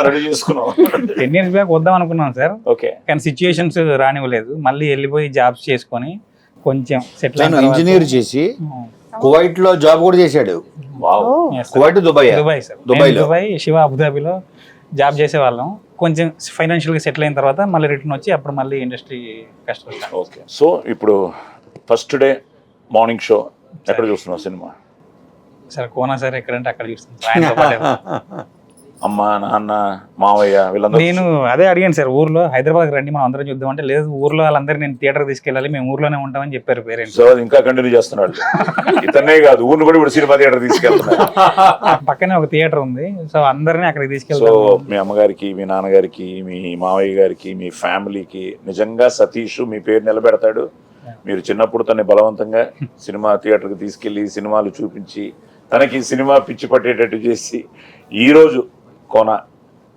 Ready చేసుకున్నాం. 10 years back వద్దాం అనుకున్నాం సార్, ఓకే. కానీ సిచ్యుయేషన్స్ రానివ్వలేదు. మళ్ళీ వెళ్ళిపోయి జాబ్స్ చేసుకొని కొంచెం సెటిల్ తను ఇంజనీర్ చేసి కువైట్ లో జాబ్ కూడా చేశాడు. Wow. Kuwait Dubai Dubai sir, దుబాయ్లో. దుబాయ్ శివ అబుదాబిలో జాబ్ చేసేవాళ్ళం. కొంచెం ఫైనాన్షియల్గా సెటిల్ అయిన తర్వాత మళ్ళీ రిటర్న్ వచ్చి అప్పుడు మళ్ళీ ఇండస్ట్రీ కష్టం. ఓకే. సో ఇప్పుడు ఫస్ట్ డే మార్నింగ్ షో ఎక్కడ చూస్తున్నావు సినిమా? సార్ కోనా సార్ ఎక్కడంటే అక్కడ చూస్తాను ఆయనతో పాటు. అమ్మ, నాన్న, మావయ్య వీళ్ళందరూ? నేను అదే అడిగాను సార్, ఊర్లో హైదరాబాద్ రండి మనం అందరం చూద్దాం అంటే, లేదు ఊర్లో వాళ్ళందరూ నేను థియేటర్ తీసుకెళ్ళాలి, మేము ఊర్లోనే ఉంటామని చెప్పారు పేరెంట్స్. సో అది ఇంకా కంటిన్యూ చేస్తున్నాడు. ఇతనే కాదు, ఊరిని కూడా ఇప్పుడు సినిమా థియేటర్ తీసుకెళ్తున్నాడు. పక్కనే ఒక థియేటర్ ఉంది, సో అందరినీ అక్కడికి సో తీసుకెళ్తాం. మీ అమ్మగారికి, మీ నాన్నగారికి, మీ మావయ్య గారికి, మీ ఫ్యామిలీకి నిజంగా సతీష్ మీ పేరు నిలబెడతాడు. మీరు చిన్నప్పుడు తనని బలవంతంగా సినిమా థియేటర్కి తీసుకెళ్లి సినిమాలు చూపించి తనకి సినిమా పిచ్చి పట్టేటట్టు చేసి ఈరోజు కోన